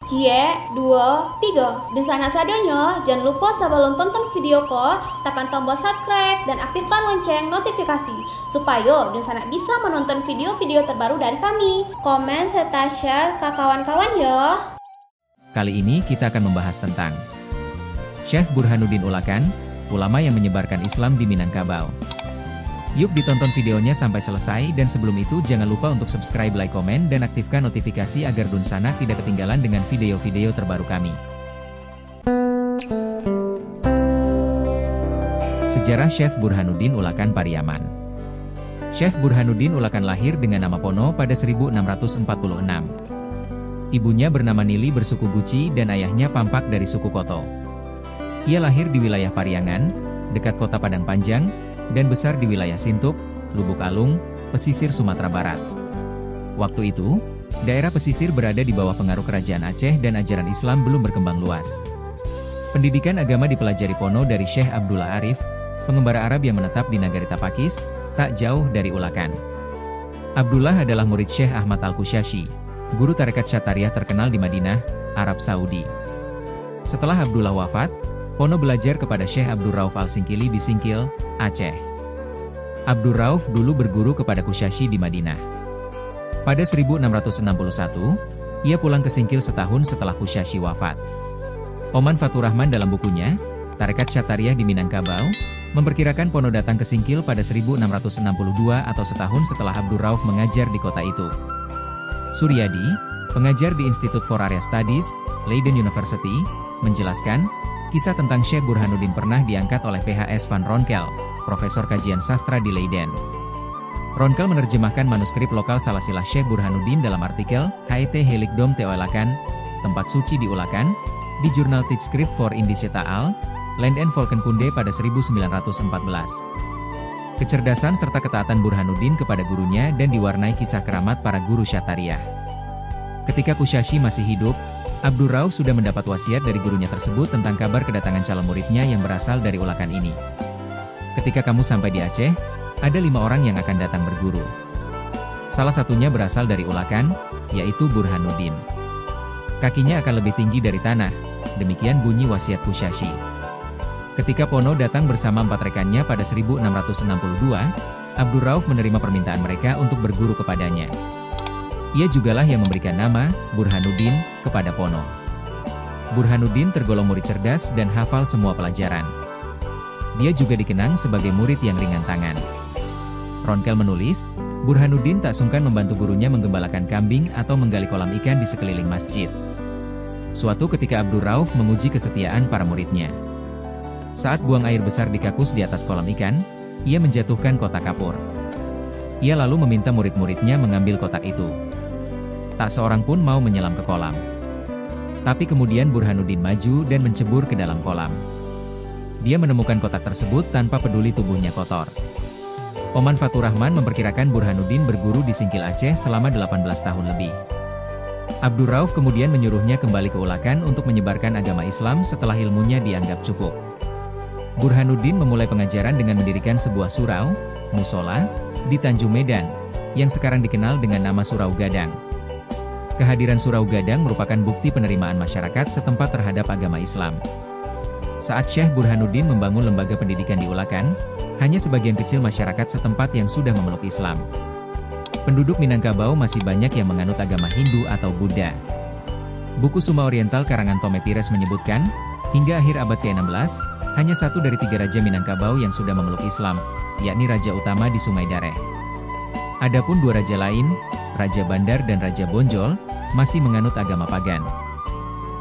Cie, dua, tiga. Dan sana sadanya, jangan lupa sebelum tonton video ko, tekan tombol subscribe dan aktifkan lonceng notifikasi supaya dan sana bisa menonton video-video terbaru dari kami. Komen serta share ke kawan-kawan ya. Kali ini kita akan membahas tentang Syekh Burhanuddin Ulakan, ulama yang menyebarkan Islam di Minangkabau. Yuk ditonton videonya sampai selesai, dan sebelum itu jangan lupa untuk subscribe, like, komen, dan aktifkan notifikasi agar Dunsana tidak ketinggalan dengan video-video terbaru kami. Sejarah Syekh Burhanuddin Ulakan Pariaman. Syekh Burhanuddin Ulakan lahir dengan nama Pono pada 1646. Ibunya bernama Nili bersuku Guci dan ayahnya Pampak dari suku Koto. Ia lahir di wilayah Pariangan, dekat kota Padang Panjang, dan besar di wilayah Sintuk, Lubuk Alung, pesisir Sumatera Barat. Waktu itu, daerah pesisir berada di bawah pengaruh kerajaan Aceh dan ajaran Islam belum berkembang luas. Pendidikan agama dipelajari Pono dari Syekh Abdullah Arif, pengembara Arab yang menetap di Nagari Tapakis, tak jauh dari Ulakan. Abdullah adalah murid Syekh Ahmad Al-Kusyashi, guru tarekat Syatariah terkenal di Madinah, Arab Saudi. Setelah Abdullah wafat, Pono belajar kepada Syekh Abdur Rauf Al-Singkili di Singkil, Aceh. Abdur Rauf dulu berguru kepada Kusyashi di Madinah. Pada 1661, ia pulang ke Singkil setahun setelah Kusyashi wafat. Oman Fatur Rahman dalam bukunya, Tarekat Syatariah di Minangkabau, memperkirakan Pono datang ke Singkil pada 1662 atau setahun setelah Abdur Rauf mengajar di kota itu. Suryadi, pengajar di Institute for Area Studies, Leiden University, menjelaskan, kisah tentang Syekh Burhanuddin pernah diangkat oleh PHS Van Ronkel, Profesor Kajian Sastra di Leiden. Ronkel menerjemahkan manuskrip lokal salasilah Syekh Burhanuddin dalam artikel HET Helikdom te Ulakan, Tempat Suci di Ulakan, di jurnal Tijdschrift voor Indische Taal, Land and Volkenkunde pada 1914. Kecerdasan serta ketaatan Burhanuddin kepada gurunya dan diwarnai kisah keramat para guru Syatariah. Ketika Kusyashi masih hidup, Abdur Rauf sudah mendapat wasiat dari gurunya tersebut tentang kabar kedatangan calon muridnya yang berasal dari Ulakan ini. Ketika kamu sampai di Aceh, ada 5 orang yang akan datang berguru. Salah satunya berasal dari Ulakan, yaitu Burhanuddin. Kakinya akan lebih tinggi dari tanah, demikian bunyi wasiat Kusyashi. Ketika Pono datang bersama 4 rekannya pada 1662, Abdur Rauf menerima permintaan mereka untuk berguru kepadanya. Ia jugalah yang memberikan nama, Burhanuddin, kepada Pono. Burhanuddin tergolong murid cerdas dan hafal semua pelajaran. Dia juga dikenang sebagai murid yang ringan tangan. Ronkel menulis, Burhanuddin tak sungkan membantu gurunya menggembalakan kambing atau menggali kolam ikan di sekeliling masjid. Suatu ketika Abdur Rauf menguji kesetiaan para muridnya. Saat buang air besar di kakus di atas kolam ikan, ia menjatuhkan kotak kapur. Ia lalu meminta murid-muridnya mengambil kotak itu. Tak seorang pun mau menyelam ke kolam. Tapi kemudian Burhanuddin maju dan mencebur ke dalam kolam. Dia menemukan kotak tersebut tanpa peduli tubuhnya kotor. Oman Fatur Rahman memperkirakan Burhanuddin berguru di Singkil Aceh selama 18 tahun lebih. Abdur Rauf kemudian menyuruhnya kembali ke Ulakan untuk menyebarkan agama Islam setelah ilmunya dianggap cukup. Burhanuddin memulai pengajaran dengan mendirikan sebuah surau, musola, di Tanjung Medan, yang sekarang dikenal dengan nama Surau Gadang. Kehadiran Surau Gadang merupakan bukti penerimaan masyarakat setempat terhadap agama Islam. Saat Syekh Burhanuddin membangun lembaga pendidikan di Ulakan, hanya sebagian kecil masyarakat setempat yang sudah memeluk Islam. Penduduk Minangkabau masih banyak yang menganut agama Hindu atau Buddha. Buku Suma Oriental karangan Tome Pires menyebutkan, hingga akhir abad ke-16, hanya 1 dari 3 raja Minangkabau yang sudah memeluk Islam, yakni Raja Utama di Sungai Dareh. Adapun 2 raja lain, Raja Bandar dan Raja Bonjol, masih menganut agama pagan.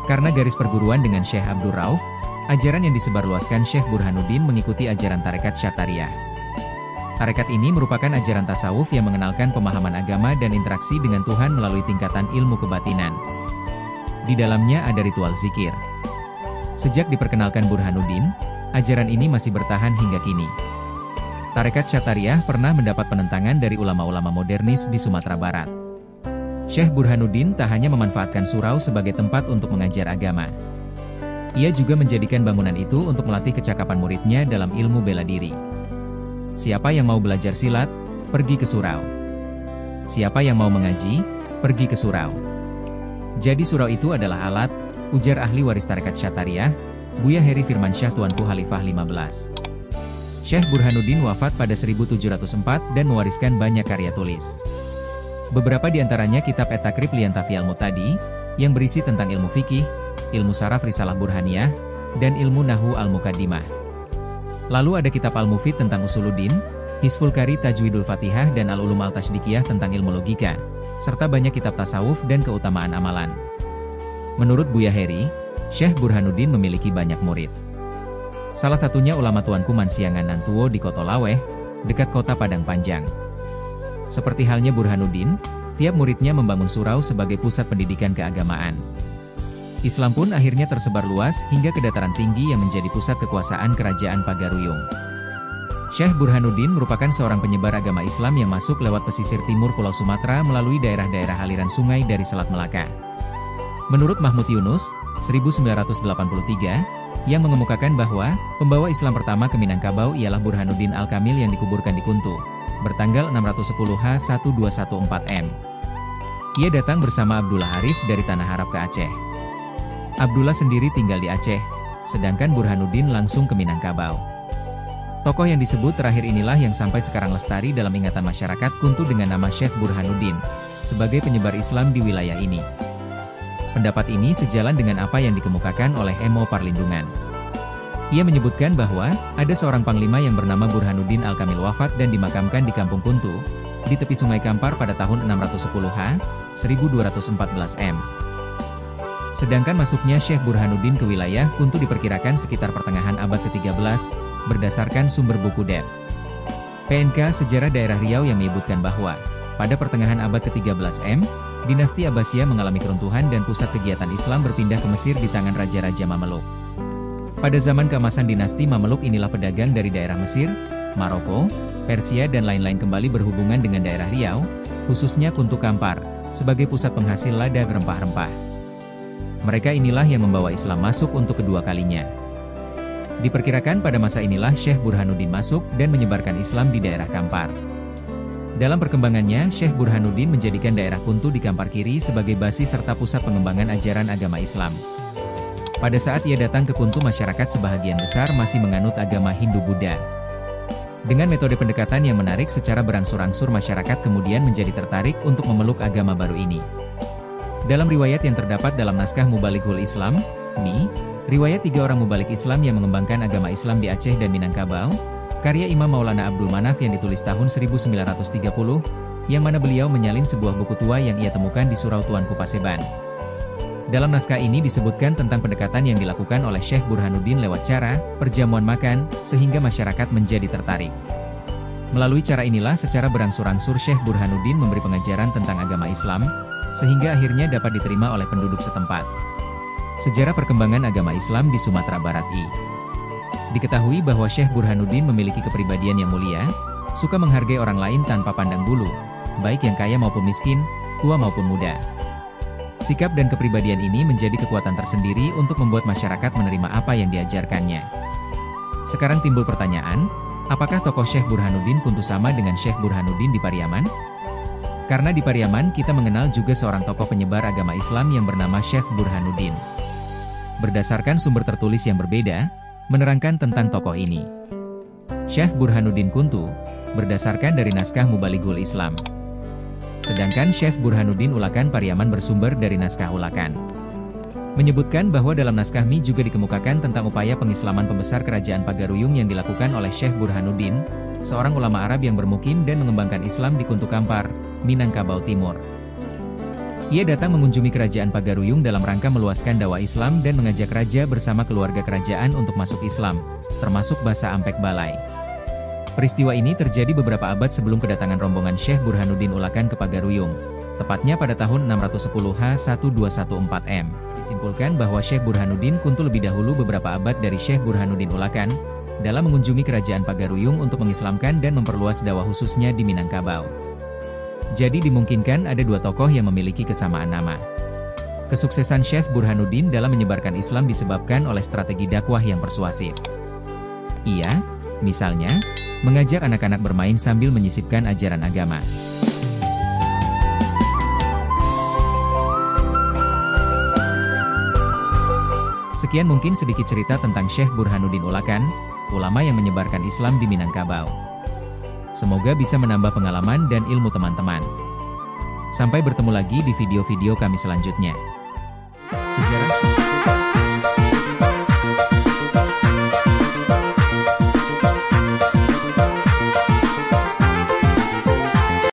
Karena garis perguruan dengan Syekh Abdur Rauf, ajaran yang disebarluaskan Syekh Burhanuddin mengikuti ajaran tarekat Syatariah. Tarekat ini merupakan ajaran tasawuf yang mengenalkan pemahaman agama dan interaksi dengan Tuhan melalui tingkatan ilmu kebatinan. Di dalamnya ada ritual zikir. Sejak diperkenalkan Burhanuddin, ajaran ini masih bertahan hingga kini. Tarekat Syatariah pernah mendapat penentangan dari ulama-ulama modernis di Sumatera Barat. Syekh Burhanuddin tak hanya memanfaatkan surau sebagai tempat untuk mengajar agama. Ia juga menjadikan bangunan itu untuk melatih kecakapan muridnya dalam ilmu bela diri. Siapa yang mau belajar silat, pergi ke surau. Siapa yang mau mengaji, pergi ke surau. Jadi surau itu adalah alat, ujar ahli waris tarekat Syatariah, Buya Heri Firmansyah Tuanku Khalifah 15. Syekh Burhanuddin wafat pada 1704 dan mewariskan banyak karya tulis. Beberapa di antaranya kitab Et-Takrib Li'Antafi Al-Mu'tadi, yang berisi tentang ilmu fikih, ilmu saraf Risalah Burhaniyah, dan ilmu Nahwu Al-Muqaddimah. Lalu ada kitab Al-Mufid tentang Usuluddin, Hizful Qari Tajwidul Fatihah dan Al-Ulum Al-Tashdikiyah tentang ilmu logika, serta banyak kitab tasawuf dan keutamaan amalan. Menurut Buya Heri, Syekh Burhanuddin memiliki banyak murid. Salah satunya ulama Tuanku Mansiangan Nantuwo di Kotolaweh, dekat kota Padang Panjang. Seperti halnya Burhanuddin, tiap muridnya membangun surau sebagai pusat pendidikan keagamaan. Islam pun akhirnya tersebar luas hingga ke dataran tinggi yang menjadi pusat kekuasaan Kerajaan Pagaruyung. Syekh Burhanuddin merupakan seorang penyebar agama Islam yang masuk lewat pesisir timur Pulau Sumatera melalui daerah-daerah aliran sungai dari Selat Melaka. Menurut Mahmud Yunus, 1983, yang mengemukakan bahwa pembawa Islam pertama ke Minangkabau ialah Burhanuddin Al-Kamil yang dikuburkan di Kuntu, bertanggal 610 H1214 M. Ia datang bersama Abdullah Arif dari Tanah Arab ke Aceh. Abdullah sendiri tinggal di Aceh, sedangkan Burhanuddin langsung ke Minangkabau. Tokoh yang disebut terakhir inilah yang sampai sekarang lestari dalam ingatan masyarakat Kuntu dengan nama Syekh Burhanuddin, sebagai penyebar Islam di wilayah ini. Pendapat ini sejalan dengan apa yang dikemukakan oleh Emo Parlindungan. Ia menyebutkan bahwa, ada seorang panglima yang bernama Burhanuddin Al-Kamil wafat dan dimakamkan di Kampung Kuntu, di tepi Sungai Kampar pada tahun 610 H, 1214 M. Sedangkan masuknya Syekh Burhanuddin ke wilayah Kuntu diperkirakan sekitar pertengahan abad ke-13, berdasarkan sumber buku Det. PNK Sejarah Daerah Riau yang menyebutkan bahwa, pada pertengahan abad ke-13 M, dinasti Abbasiyah mengalami keruntuhan dan pusat kegiatan Islam berpindah ke Mesir di tangan Raja-Raja Mameluk. Pada zaman keemasan dinasti Mameluk inilah pedagang dari daerah Mesir, Maroko, Persia dan lain-lain kembali berhubungan dengan daerah Riau, khususnya Kuntu Kampar, sebagai pusat penghasil lada rempah-rempah. Mereka inilah yang membawa Islam masuk untuk kedua kalinya. Diperkirakan pada masa inilah Syekh Burhanuddin masuk dan menyebarkan Islam di daerah Kampar. Dalam perkembangannya, Syekh Burhanuddin menjadikan daerah Kuntu di Kampar Kiri sebagai basis serta pusat pengembangan ajaran agama Islam. Pada saat ia datang ke Kuntu, masyarakat sebahagian besar masih menganut agama Hindu-Buddha. Dengan metode pendekatan yang menarik secara berangsur-angsur, masyarakat kemudian menjadi tertarik untuk memeluk agama baru ini. Dalam riwayat yang terdapat dalam naskah Mubalighul Islam, MI, riwayat 3 orang mubalik Islam yang mengembangkan agama Islam di Aceh dan Minangkabau, karya Imam Maulana Abdul Manaf yang ditulis tahun 1930, yang mana beliau menyalin sebuah buku tua yang ia temukan di Surau Tuanku Paseban. Dalam naskah ini disebutkan tentang pendekatan yang dilakukan oleh Syekh Burhanuddin lewat cara perjamuan makan, sehingga masyarakat menjadi tertarik. Melalui cara inilah secara berangsur-angsur Syekh Burhanuddin memberi pengajaran tentang agama Islam, sehingga akhirnya dapat diterima oleh penduduk setempat. Sejarah perkembangan agama Islam di Sumatera Barat I. Diketahui bahwa Syekh Burhanuddin memiliki kepribadian yang mulia, suka menghargai orang lain tanpa pandang bulu, baik yang kaya maupun miskin, tua maupun muda. Sikap dan kepribadian ini menjadi kekuatan tersendiri untuk membuat masyarakat menerima apa yang diajarkannya. Sekarang timbul pertanyaan, apakah tokoh Syekh Burhanuddin Kuntu sama dengan Syekh Burhanuddin di Pariaman? Karena di Pariaman kita mengenal juga seorang tokoh penyebar agama Islam yang bernama Syekh Burhanuddin. Berdasarkan sumber tertulis yang berbeda, menerangkan tentang tokoh ini. Syekh Burhanuddin Kuntu, berdasarkan dari naskah Mubalighul Islam. Sedangkan Syekh Burhanuddin Ulakan Pariaman bersumber dari naskah Ulakan. Menyebutkan bahwa dalam naskah MI juga dikemukakan tentang upaya pengislaman pembesar kerajaan Pagaruyung yang dilakukan oleh Syekh Burhanuddin, seorang ulama Arab yang bermukim dan mengembangkan Islam di Kuntu Kampar, Minangkabau Timur. Ia datang mengunjungi kerajaan Pagaruyung dalam rangka meluaskan dakwah Islam dan mengajak raja bersama keluarga kerajaan untuk masuk Islam, termasuk Basa Ampek Balai. Peristiwa ini terjadi beberapa abad sebelum kedatangan rombongan Syekh Burhanuddin Ulakan ke Pagaruyung, tepatnya pada tahun 610 H1214 M. Disimpulkan bahwa Syekh Burhanuddin Kuntu lebih dahulu beberapa abad dari Syekh Burhanuddin Ulakan, dalam mengunjungi kerajaan Pagaruyung untuk mengislamkan dan memperluas dakwah khususnya di Minangkabau. Jadi dimungkinkan ada dua tokoh yang memiliki kesamaan nama. Kesuksesan Syekh Burhanuddin dalam menyebarkan Islam disebabkan oleh strategi dakwah yang persuasif. Ia, misalnya, mengajak anak-anak bermain sambil menyisipkan ajaran agama. Sekian mungkin sedikit cerita tentang Syekh Burhanuddin Ulakan, ulama yang menyebarkan Islam di Minangkabau. Semoga bisa menambah pengalaman dan ilmu teman-teman. Sampai bertemu lagi di video-video kami selanjutnya. Sejarah